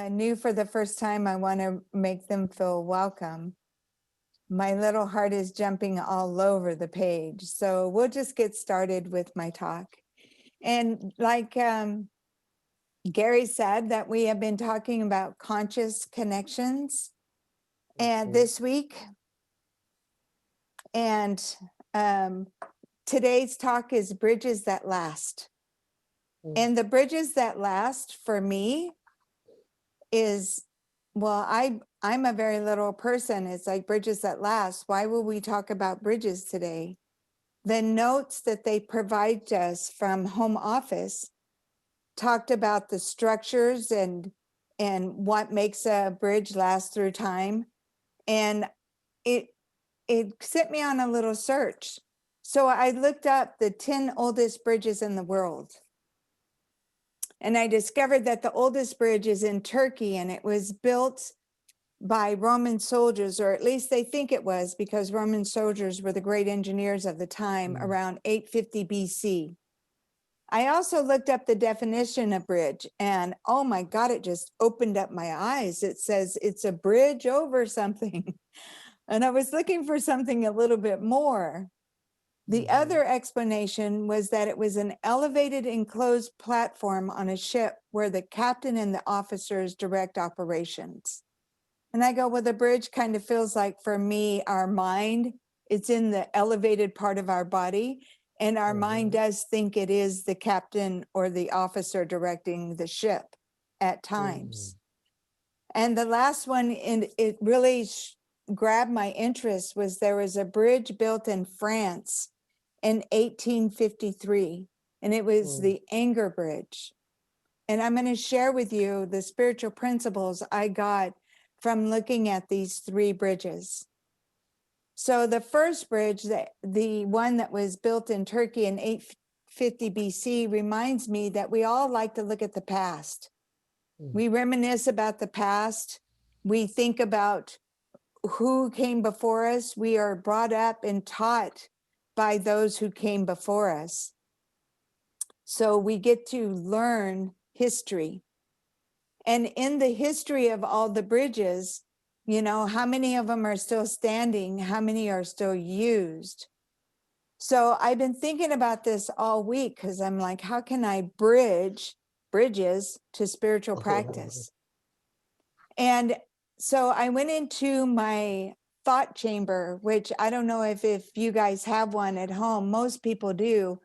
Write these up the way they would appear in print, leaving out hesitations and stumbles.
new for the first time, I want to make them feel welcome. My little heart is jumping all over the page. So we'll just get started with my talk. And like Gary said, that we have been talking about conscious connections and this week. And today's talk is Bridges That Last. And the bridges that last for me is, well, I'm a very literal person. It's like bridges that last. Why will we talk about bridges today? The notes that they provide us from home office talked about the structures and what makes a bridge last through time. And it sent me on a little search. So I looked up the 10 oldest bridges in the world. And I discovered that the oldest bridge is in Turkey, and it was built by Roman soldiers, or at least they think it was, because Roman soldiers were the great engineers of the time, around 850 BC. I also looked up the definition of bridge, and oh my God, it just opened up my eyes. It says it's a bridge over something. And I was looking for something a little bit more. The other explanation was that it was an elevated enclosed platform on a ship where the captain and the officers direct operations. And I go, well, the bridge kind of feels like, for me, our mind, it's in the elevated part of our body. And our mind does think it is the captain or the officer directing the ship at times. And the last one, and it really grabbed my interest, was there was a bridge built in France in 1853, and it was the Anger Bridge. And I'm going to share with you the spiritual principles I got from looking at these three bridges. So the first bridge, the one that was built in Turkey in 850 BC, reminds me that we all like to look at the past. We reminisce about the past. We think about who came before us. We are brought up and taught by those who came before us. So we get to learn history. And in the history of all the bridges, you know, how many of them are still standing? How many are still used? So I've been thinking about this all week, because I'm like, how can I bridges to spiritual practice? And so I went into my thought chamber, which I don't know if you guys have one at home. Most people do.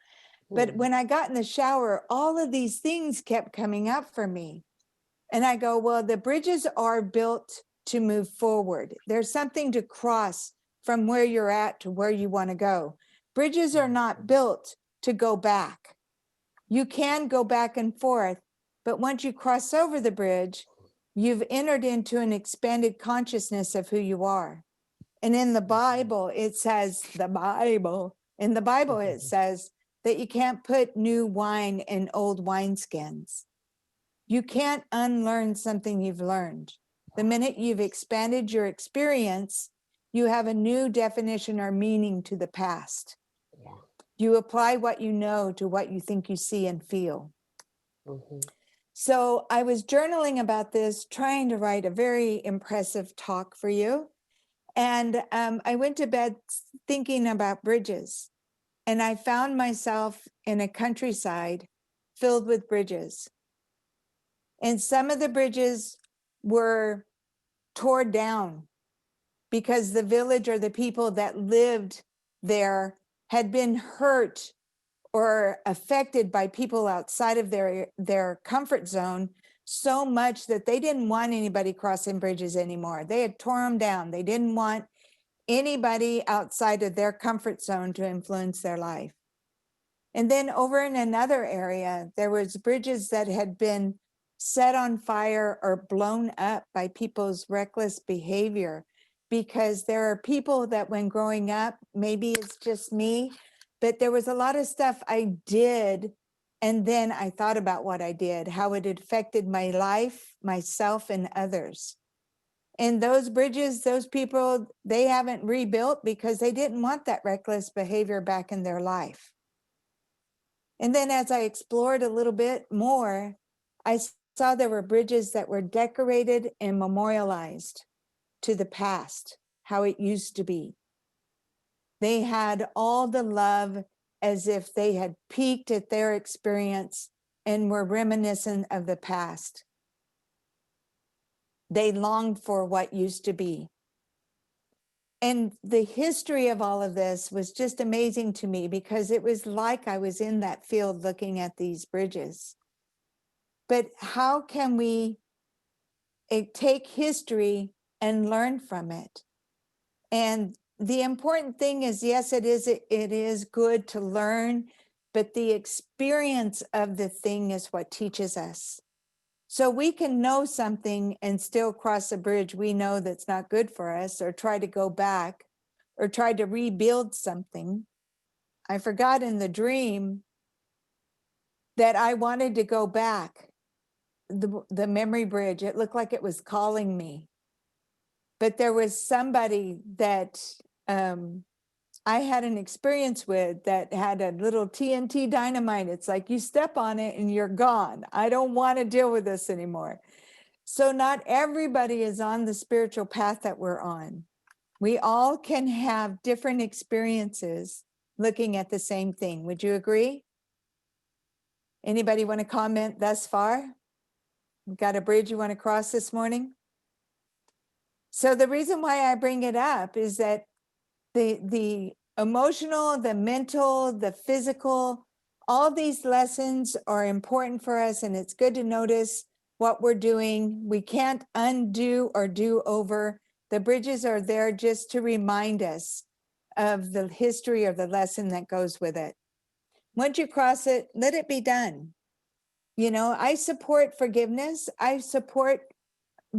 But when I got in the shower, all of these things kept coming up for me. And I go, well, the bridges are built to move forward. There's something to cross from where you're at to where you want to go. Bridges are not built to go back. You can go back and forth, but once you cross over the bridge, you've entered into an expanded consciousness of who you are. And in the Bible, it says, in the Bible, it says that you can't put new wine in old wineskins. You can't unlearn something you've learned. The minute you've expanded your experience, you have a new definition or meaning to the past. You apply what you know to what you think you see and feel. So I was journaling about this, trying to write a very impressive talk for you. And I went to bed thinking about bridges. And I found myself in a countryside filled with bridges. And some of the bridges were torn down because the village or the people that lived there had been hurt or affected by people outside of their comfort zone so much that they didn't want anybody crossing bridges anymore. They had torn them down. They didn't want anybody outside of their comfort zone to influence their life. And then over in another area, there was bridges that had been set on fire or blown up by people's reckless behavior, because there are people that when growing up, maybe it's just me, but there was a lot of stuff I did. And then I thought about what I did, how it affected my life, myself, and others. And those bridges, those people, they haven't rebuilt because they didn't want that reckless behavior back in their life. And then as I explored a little bit more, I saw there were bridges that were decorated and memorialized to the past, how it used to be. They had all the love as if they had peaked at their experience and were reminiscent of the past. They longed for what used to be. And the history of all of this was just amazing to me because it was like I was in that field looking at these bridges. But how can we take history and learn from it? And the important thing is, yes, it is good to learn, but the experience of the thing is what teaches us. So we can know something and still cross a bridge we know that's not good for us, or try to go back, or try to rebuild something. I forgot in the dream that I wanted to go back. The memory bridge, it looked like it was calling me. But there was somebody that I had an experience with that had a little TNT dynamite. It's like you step on it and you're gone. I don't want to deal with this anymore. So not everybody is on the spiritual path that we're on. We all can have different experiences looking at the same thing. Would you agree? Anybody want to comment thus far? Got a bridge you want to cross this morning? So the reason why I bring it up is that the emotional, the mental, the physical, all these lessons are important for us, and it's good to notice what we're doing. We can't undo or do over. The bridges are there just to remind us of the history of the lesson that goes with it. Once you cross it, let it be done. You know, I support forgiveness. I support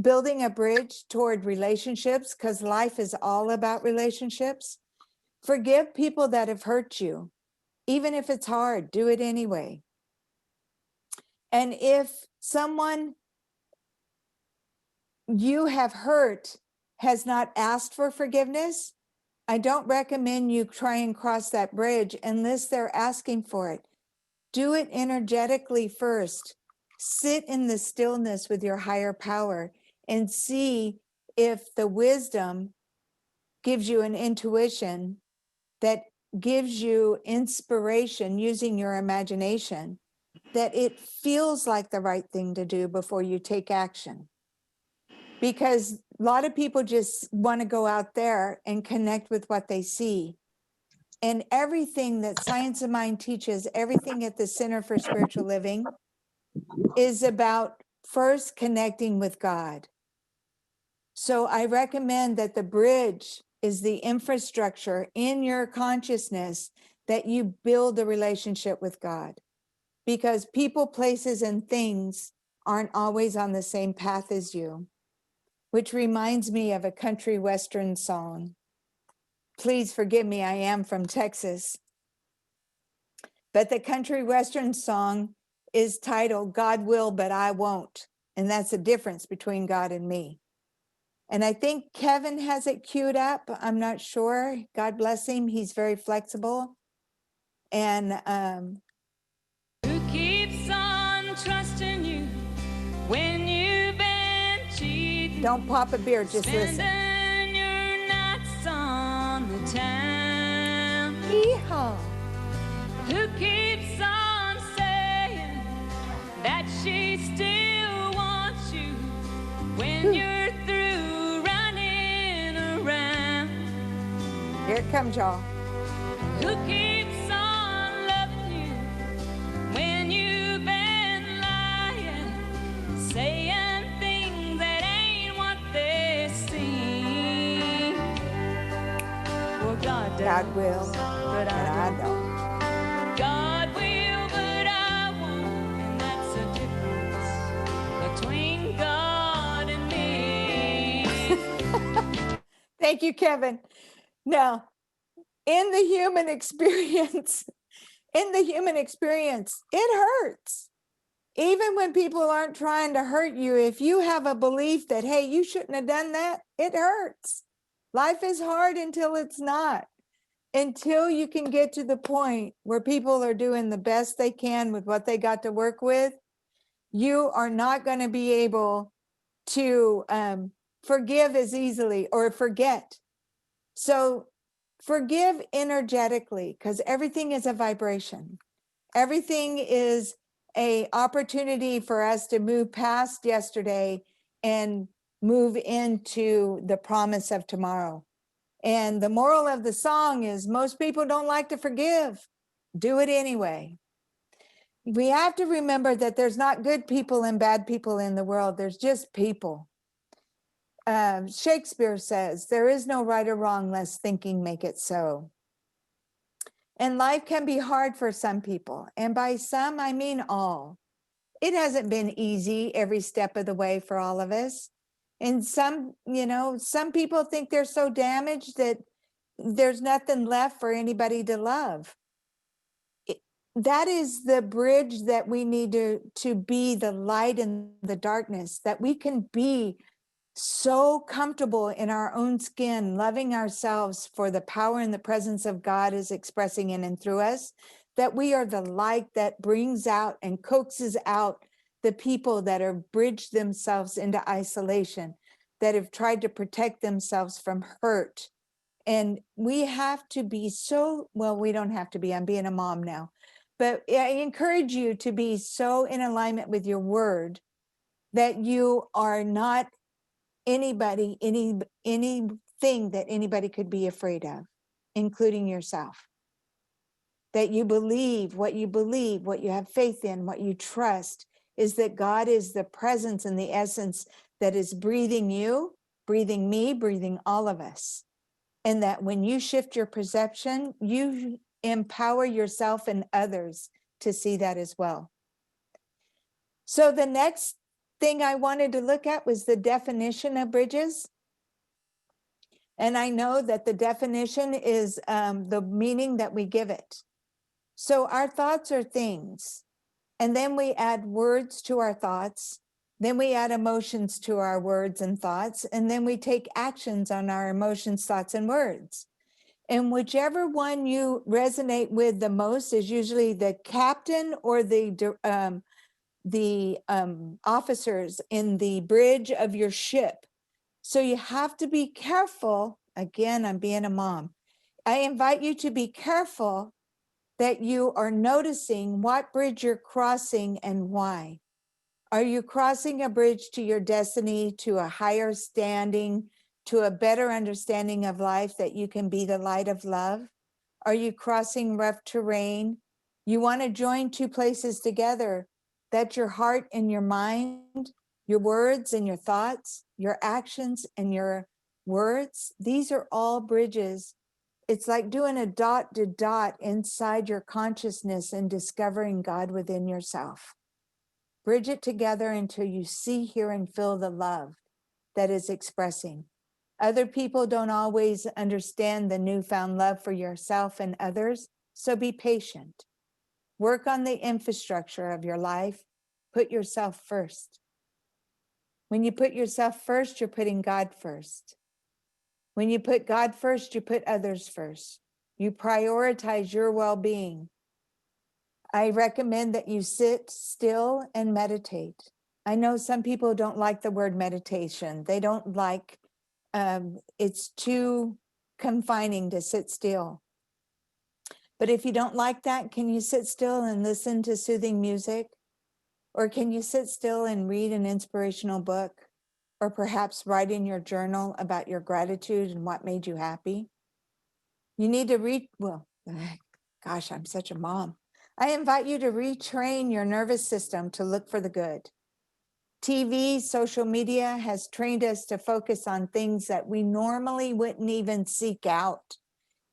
building a bridge toward relationships because life is all about relationships. Forgive people that have hurt you. Even if it's hard, do it anyway. And if someone you have hurt has not asked for forgiveness, I don't recommend you try and cross that bridge unless they're asking for it. Do it energetically first. Sit in the stillness with your higher power and see if the wisdom gives you an intuition that gives you inspiration using your imagination, that it feels like the right thing to do before you take action. Because a lot of people just want to go out there and connect with what they see. And everything that Science of Mind teaches, everything at the Center for Spiritual Living, is about first connecting with God. So I recommend that the bridge is the infrastructure in your consciousness that you build a relationship with God. Because people, places, and things aren't always on the same path as you. Which reminds me of a country western song. Please forgive me, I am from Texas. But the country western song is titled God Will, But I Won't. And that's the difference between God and me. And I think Kevin has it queued up. I'm not sure. God bless him. He's very flexible. And who keeps on trusting you when you've been cheating? Don't pop a beer, just listen. Spending your nights on the town. Yeehaw. Who keeps on saying that she still wants you when you're through running around? Here it comes, y'all. Who keeps on loving you when you've been lying, saying things that ain't what they seem? Well, God does, God will, but and I don't. God will, but I won't, and that's the difference between God and me. Thank you, Kevin. Now, in the human experience, it hurts. Even when people aren't trying to hurt you, if you have a belief that, hey, you shouldn't have done that, it hurts. Life is hard until it's not. Until you can get to the point where people are doing the best they can with what they got to work with, you are not going to be able to forgive as easily or forget. So forgive energetically, because everything is a vibration. Everything is a opportunity for us to move past yesterday and move into the promise of tomorrow. And the moral of the song is most people don't like to forgive. Do it anyway. We have to remember that there's not good people and bad people in the world. There's just people. Shakespeare says, there is no right or wrong, lest thinking make it so. And life can be hard for some people. And by some, I mean all. It hasn't been easy every step of the way for all of us. And some, some people think they're so damaged that there's nothing left for anybody to love. That is the bridge that we need to be the light in the darkness, that we can be so comfortable in our own skin, loving ourselves for the power and the presence of God is expressing in and through us, that we are the light that brings out and coaxes out the people that have bridged themselves into isolation, that have tried to protect themselves from hurt. And we have to be so, well, we don't have to be, I'm being a mom now, but I encourage you to be so in alignment with your word that you are not anything that anybody could be afraid of, including yourself. That you believe, what you have faith in, what you trust is that God is the presence and the essence that is breathing you, breathing me, breathing all of us. And that when you shift your perception, you empower yourself and others to see that as well. So the next thing I wanted to look at was the definition of bridges. And I know that the definition is the meaning that we give it. So our thoughts are things, and then we add words to our thoughts, then we add emotions to our words and thoughts, and then we take actions on our emotions, thoughts, and words. And whichever one you resonate with the most is usually the captain or the officers in the bridge of your ship. So you have to be careful. Again, I'm being a mom. I invite you to be careful that you are noticing what bridge you're crossing and why. Are you crossing a bridge to your destiny, to a higher standing, to a better understanding of life that you can be the light of love? Are you crossing rough terrain? You want to join two places together, that your heart and your mind, your words and your thoughts, your actions and your words, these are all bridges. It's like doing a dot to dot inside your consciousness and discovering God within yourself. Bridge it together until you see, hear, and feel the love that is expressing. Other people don't always understand the newfound love for yourself and others, so be patient. Work on the infrastructure of your life. Put yourself first. When you put yourself first, you're putting God first. When you put God first, you put others first. You prioritize your well-being. I recommend that you sit still and meditate. I know some people don't like the word meditation. They don't like, it's too confining to sit still. But if you don't like that, can you sit still and listen to soothing music? Or can you sit still and read an inspirational book? Or perhaps write in your journal about your gratitude and what made you happy? You need to read, well, gosh, I'm such a mom. I invite you to retrain your nervous system to look for the good. TV, social media has trained us to focus on things that we normally wouldn't even seek out.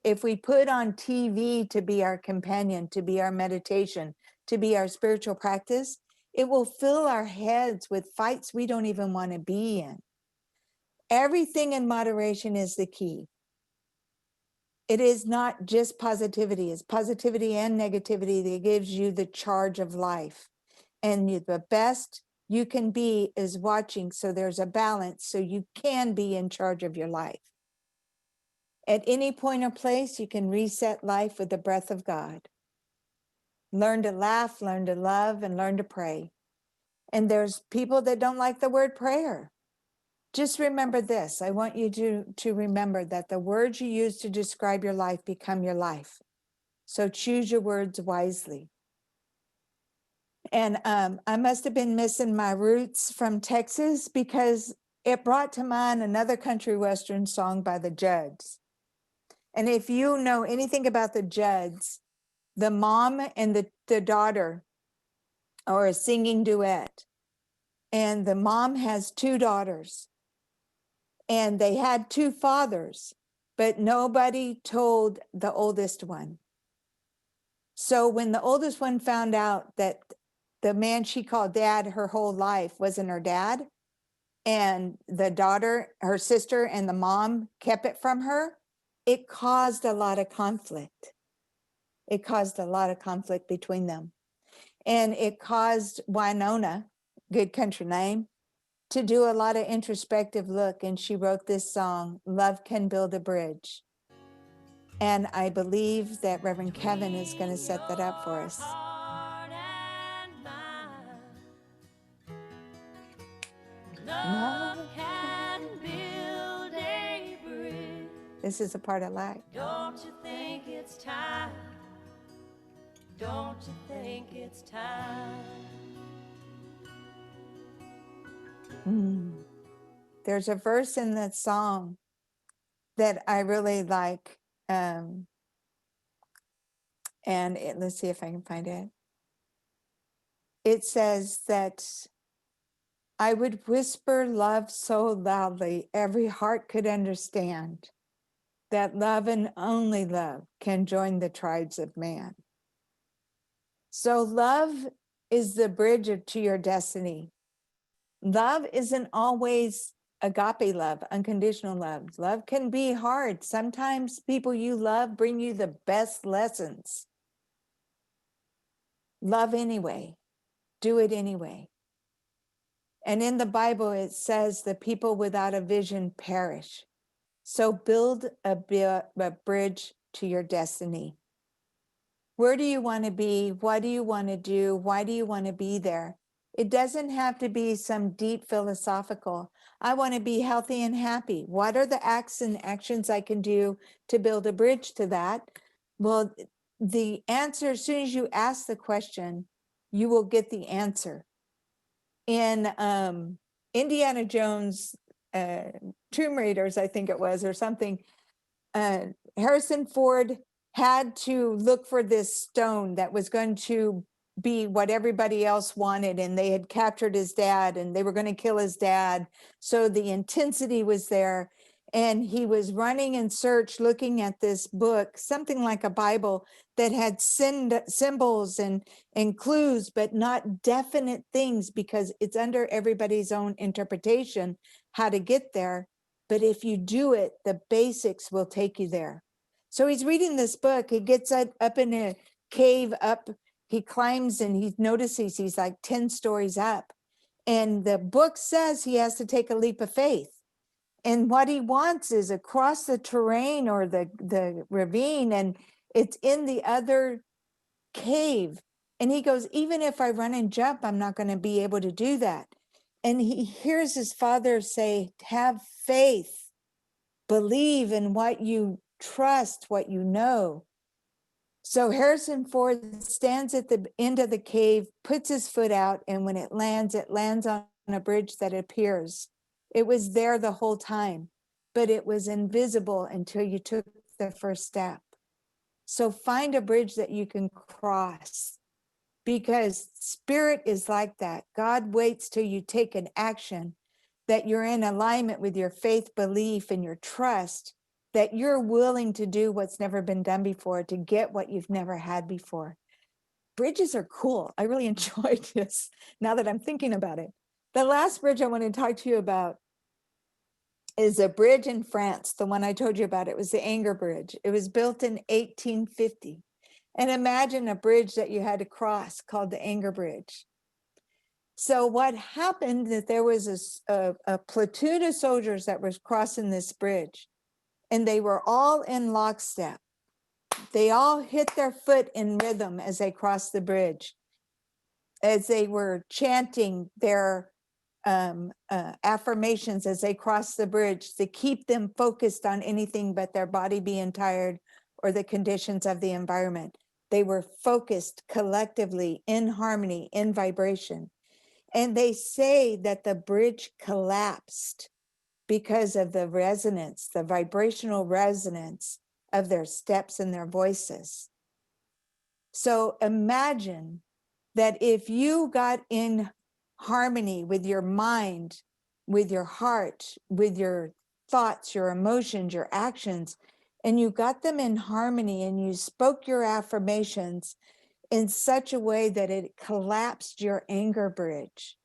If we put on TV to be our companion, to be our meditation, to be our spiritual practice, it will fill our heads with fights we don't even want to be in. Everything in moderation is the key. It is not just positivity, it's positivity and negativity that gives you the charge of life. And the best you can be is watching, so there's a balance, so you can be in charge of your life. At any point or place, you can reset life with the breath of God. Learn to laugh, learn to love, and learn to pray. And there's people that don't like the word prayer. Just remember this. I want you to remember that the words you use to describe your life become your life. So choose your words wisely. And I must have been missing my roots from Texas because it brought to mind another country western song by the Judds. And if you know anything about the Judds, the mom and the daughter are a singing duet. And the mom has two daughters. And they had two fathers, but nobody told the oldest one. So when the oldest one found out that the man she called dad her whole life wasn't her dad, and the daughter, her sister, and the mom kept it from her, it caused a lot of conflict. It caused a lot of conflict between them. And it caused Winona, good country name, to do a lot of introspective look. And she wrote this song, Love Can Build a Bridge. And I believe that Reverend Kevin is going to set that up for us. Love can build a bridge. This is a part I like. Don't you think it's time? Don't you think it's time? There's a verse in that song that I really like. And let's see if I can find it. It says that I would whisper love so loudly every heart could understand that love and only love can join the tribes of man. So love is the bridge to your destiny. Love isn't always agape love, unconditional love. Love can be hard. Sometimes people you love bring you the best lessons. Love anyway. Do it anyway. And in the Bible, it says the people without a vision perish. So build a bridge to your destiny. Where do you want to be? What do you want to do? Why do you want to be there? It doesn't have to be some deep philosophical. I want to be healthy and happy. What are the acts and actions I can do to build a bridge to that? Well, the answer, as soon as you ask the question, you will get the answer. In Indiana Jones, Tomb Raiders, I think it was, or something, Harrison Ford had to look for this stone that was going to be what everybody else wanted, and they had captured his dad and they were going to kill his dad. So the intensity was there, and he was running in search, looking at this book, something like a Bible that had symbols and clues, but not definite things, because it's under everybody's own interpretation how to get there. But if you do it, the basics will take you there. So he's reading this book. He gets up in a cave up. He climbs and he notices he's like 10 stories up. And the book says he has to take a leap of faith. And what he wants is across the terrain or the ravine, and it's in the other cave. And he goes, even if I run and jump, I'm not going to be able to do that. And he hears his father say, have faith, believe in what you trust, what you know. So Harrison Ford stands at the end of the cave, puts his foot out, and when it lands on a bridge that appears. It was there the whole time, but it was invisible until you took the first step. So find a bridge that you can cross, because spirit is like that. God waits till you take an action, that you're in alignment with your faith, belief, and your trust, that you're willing to do what's never been done before to get what you've never had before. Bridges are cool. I really enjoyed this now that I'm thinking about it. The last bridge I want to talk to you about is a bridge in France, the one I told you about. It was the Anger Bridge. It was built in 1850. And imagine a bridge that you had to cross called the Anger Bridge. So what happened that there was a platoon of soldiers that was crossing this bridge, and they were all in lockstep. They all hit their foot in rhythm as they crossed the bridge. as they were chanting their affirmations as they crossed the bridge, to keep them focused on anything but their body being tired or the conditions of the environment. They were focused collectively in harmony, in vibration. And they say that the bridge collapsed because of the resonance, the vibrational resonance of their steps and their voices. So imagine that if you got in harmony with your mind, with your heart, with your thoughts, your emotions, your actions, and you got them in harmony and you spoke your affirmations in such a way that it collapsed your anger bridge.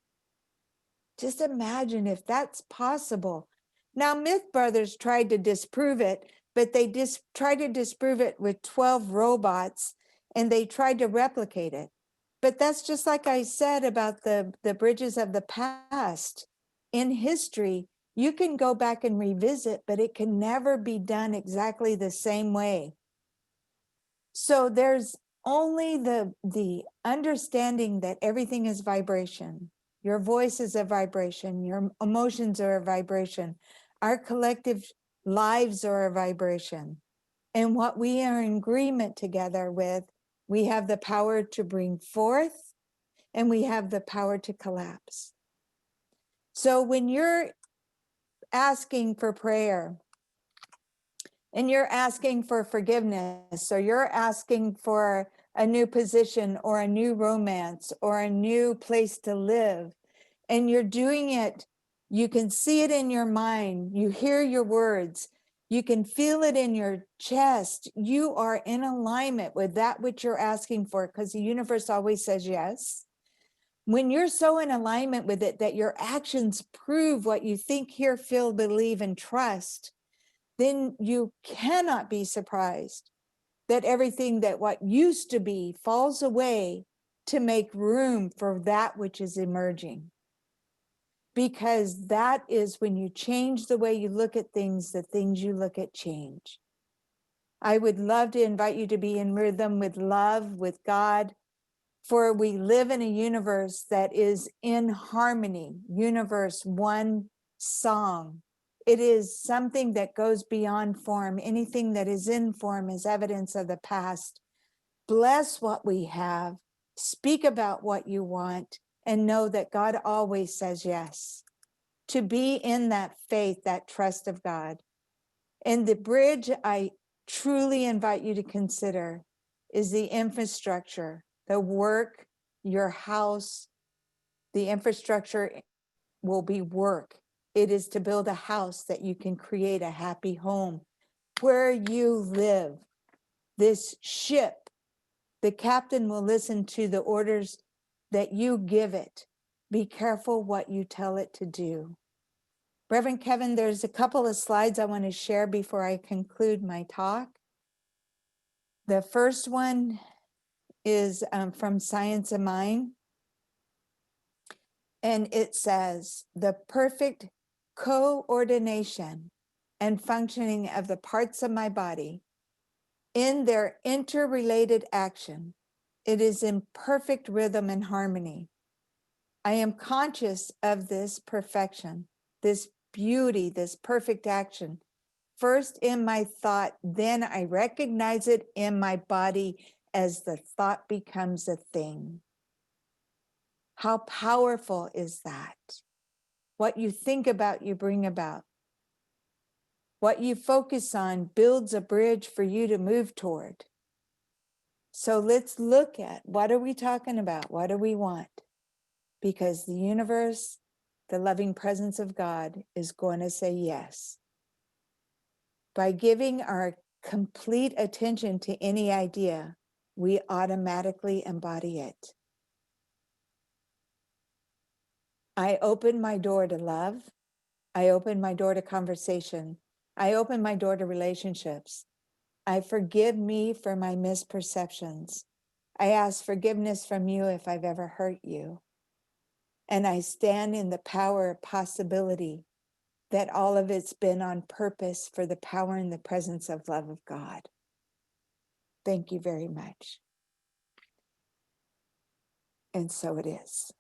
Just imagine if that's possible. Now, Myth Brothers tried to disprove it, but they tried to disprove it with 12 robots and they tried to replicate it. But that's just like I said about the bridges of the past. In history, you can go back and revisit, but it can never be done exactly the same way. So there's only the understanding that everything is vibration. Your voice is a vibration. Your emotions are a vibration. Our collective lives are a vibration. And what we are in agreement together with, we have the power to bring forth and we have the power to collapse. So when you're asking for prayer and you're asking for forgiveness, or you're asking for a new position or a new romance or a new place to live, and you're doing it, you can see it in your mind, you hear your words, you can feel it in your chest, you are in alignment with that which you're asking for, because the universe always says yes. When you're so in alignment with it that your actions prove what you think, hear, feel, believe, and trust, then you cannot be surprised that everything that what used to be falls away to make room for that which is emerging. Because that is when you change the way you look at things, the things you look at change. I would love to invite you to be in rhythm with love, with God, for we live in a universe that is in harmony, universe, one song. It is something that goes beyond form. Anything that is in form is evidence of the past. Bless what we have, speak about what you want, and know that God always says yes. To be in that faith, that trust of God. And the bridge I truly invite you to consider is the infrastructure, the work, your house. The infrastructure will be work. It is to build a house that you can create a happy home where you live. This ship, the captain will listen to the orders that you give it. Be careful what you tell it to do. Reverend Kevin, there's a couple of slides I want to share before I conclude my talk. The first one is from Science of Mind. And it says, the perfect coordination and functioning of the parts of my body in their interrelated action. It is in perfect rhythm and harmony. I am conscious of this perfection, this beauty, this perfect action. First in my thought, then I recognize it in my body as the thought becomes a thing. How powerful is that? What you think about, you bring about. What you focus on builds a bridge for you to move toward. So let's look at, what are we talking about? What do we want? Because the universe, the loving presence of God, is going to say yes. By giving our complete attention to any idea, we automatically embody it. I open my door to love. I open my door to conversation. I open my door to relationships. I forgive me for my misperceptions. I ask forgiveness from you if I've ever hurt you. And I stand in the power of possibility that all of it's been on purpose for the power and the presence of love of God. Thank you very much. And so it is.